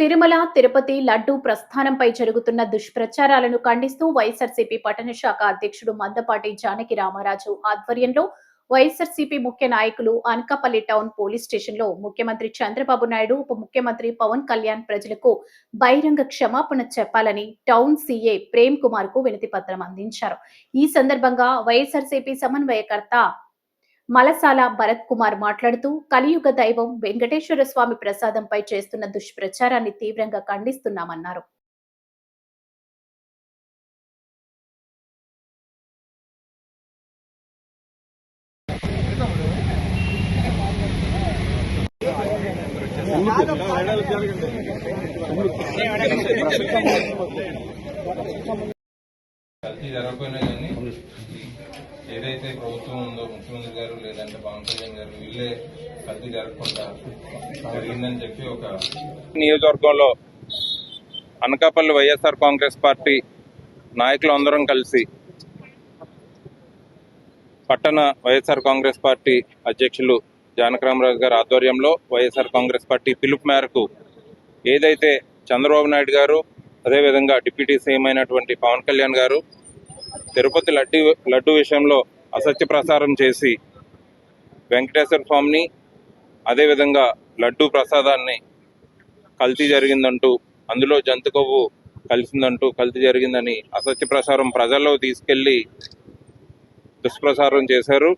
తిరుమల, తిరుపతి లడ్డూ ప్రస్థానంపై జరుగుతున్న దుష్ప్రచారాలను ఖండిస్తూ వైఎస్ఆర్సీపీ పట్టణ శాఖ అధ్యక్షుడు మందపాటి జానకి రామరాజు ఆధ్వర్యంలో వైఎస్ఆర్సీపీ ముఖ్య నాయకులు అనకాపల్లి టౌన్ పోలీస్ స్టేషన్లో ముఖ్యమంత్రి చంద్రబాబు నాయుడు, ఉప ముఖ్యమంత్రి పవన్ కళ్యాణ్ ప్రజలకు బహిరంగ క్షమాపణ చెప్పాలని టౌన్ సీఏ ప్రేమ్ కుమార్ కు వినతి పత్రం అందించారు. ఈ సందర్భంగా వైఎస్ఆర్సీపీ సమన్వయకర్త మలసాల భరత్ కుమార్ మాట్లాడుతూ కలియుగ దైవం వెంకటేశ్వర స్వామి ప్రసాదంపై చేస్తున్న దుష్ప్రచారాన్ని తీవ్రంగా ఖండిస్తున్నామన్నారు. ఏదైతే ప్రభుత్వం ఉందో ముఖ్యమంత్రి గారు లేదంటే పవన్ కళ్యాణ్ గారు వీళ్ళే కల్తీ జరగకుండా జరిగిందని చెప్పి ఒక నియోజకవర్గంలో అనకాపల్లి వైఎస్ఆర్ కాంగ్రెస్ పార్టీ నాయకులు అందరం కలిసి పట్టణ వైఎస్ఆర్ కాంగ్రెస్ పార్టీ అధ్యక్షులు జానకి రామరాజు గారి ఆధ్వర్యంలో వైఎస్ఆర్ కాంగ్రెస్ పార్టీ పిలుపు మేరకు ఏదైతే చంద్రబాబు నాయుడు గారు అదేవిధంగా డిప్యూటీ సీఎం అయినటువంటి పవన్ కళ్యాణ్ గారు తిరుపతి లడ్డు విషయంలో అసత్య ప్రచారం చేసి వెంకటేశ్వర స్వామిని అదేవిధంగా లడ్డు ప్రసాదాన్ని కల్తీ జరిగిందంటూ అందులో జంతు కొవ్వు కలిసిందంటూ కల్తీ జరిగిందని అసత్య ప్రచారం ప్రజల్లో తీసుకెళ్లి దుష్ప్రచారం చేశారు.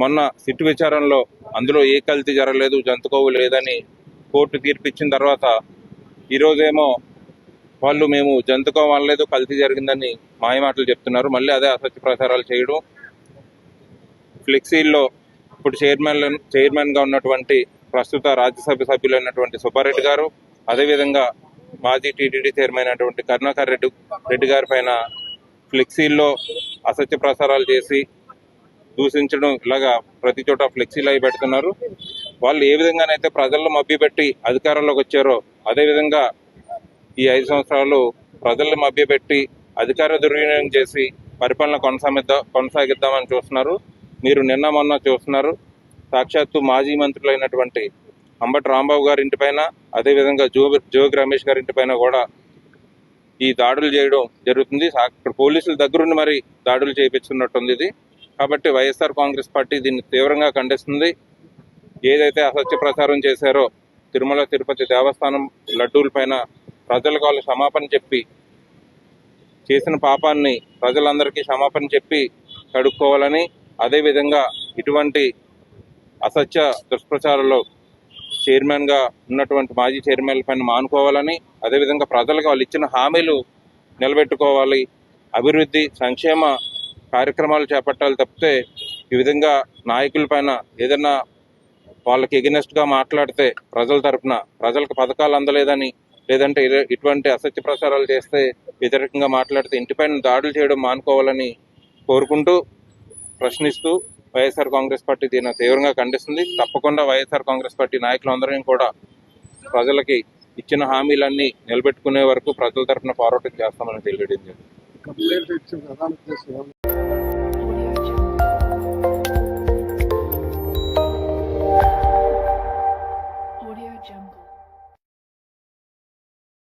మొన్న సిట్టు విచారణలో అందులో ఏ కల్తీ జరగలేదు, జంతు కొవ్వు లేదని కోర్టు తీర్పు ఇచ్చిన తర్వాత ఈరోజేమో వాళ్ళు మేము జంతుకో అనలేదు, కల్తీ జరిగిందని మాయమాటలు చెప్తున్నారు. మళ్ళీ అదే అసత్య ప్రచారాలు చేయడం. ఫ్లెక్సీల్లో ఇప్పుడు చైర్మన్గా ఉన్నటువంటి ప్రస్తుత రాజ్యసభ సభ్యులైనటువంటి సుబ్బారెడ్డి గారు, అదేవిధంగా మాజీ టీటీడీ చైర్మన్ అయినటువంటి కరుణాకర్ రెడ్డి గారి పైన ఫ్లెక్సీల్లో అసత్య ప్రచారాలు చేసి దూషించడం, ఇలాగా ప్రతి చోట ఫ్లెక్సీలు అవి పెడుతున్నారు. వాళ్ళు ఏ విధంగానైతే ప్రజల్లో మభ్యపెట్టి అధికారంలోకి వచ్చారో అదేవిధంగా ఈ 5 సంవత్సరాలు ప్రజల్ని మభ్యపెట్టి అధికార దుర్వినియోగం చేసి పరిపాలన కొనసాగిద్దామని చూస్తున్నారు. మీరు నిన్న మొన్న చూస్తున్నారు, సాక్షాత్తు మాజీ మంత్రులైనటువంటి అంబటి రాంబాబు గారి ఇంటిపైన అదేవిధంగా జోగి రమేష్ గారి ఇంటిపైన కూడా ఈ దాడులు చేయడం జరుగుతుంది. ఇక్కడ పోలీసుల దగ్గరుండి మరి దాడులు చేయించున్నట్టుంది ఇది. కాబట్టి వైఎస్ఆర్ కాంగ్రెస్ పార్టీ దీన్ని తీవ్రంగా ఖండిస్తుంది. ఏదైతే అసత్య ప్రచారం చేశారో తిరుమల తిరుపతి దేవస్థానం లడ్డూలపైన ప్రజలకు వాళ్ళు క్షమాపణ చెప్పి చేసిన పాపాన్ని ప్రజలందరికీ క్షమాపణ చెప్పి కడుక్కోవాలని, అదేవిధంగా ఇటువంటి అసత్య దుష్ప్రచారంలో చైర్మన్గా ఉన్నటువంటి మాజీ చైర్మన్ల పైన మానుకోవాలని, అదేవిధంగా ప్రజలకు వాళ్ళు ఇచ్చిన హామీలు నిలబెట్టుకోవాలి, అభివృద్ధి సంక్షేమ కార్యక్రమాలు చేపట్టాలి తప్పితే ఈ విధంగా నాయకుల పైన ఏదైనా వాళ్ళకి ఎగెనెస్ట్గా మాట్లాడితే ప్రజల తరఫున ప్రజలకు పథకాలు అందలేదని లేదంటే ఇటువంటి అసత్య ప్రచారాలు చేస్తే వ్యతిరేకంగా మాట్లాడితే ఇంటిపైన దాడులు చేయడం మానుకోవాలని కోరుకుంటూ ప్రశ్నిస్తూ వైఎస్ఆర్ కాంగ్రెస్ పార్టీ దీన్ని తీవ్రంగా ఖండిస్తుంది. తప్పకుండా వైఎస్ఆర్ కాంగ్రెస్ పార్టీ నాయకులందరం కూడా ప్రజలకి ఇచ్చిన హామీలన్నీ నిలబెట్టుకునే వరకు ప్రజల తరఫున పోరాటం చేస్తామని తెలియజేయండి.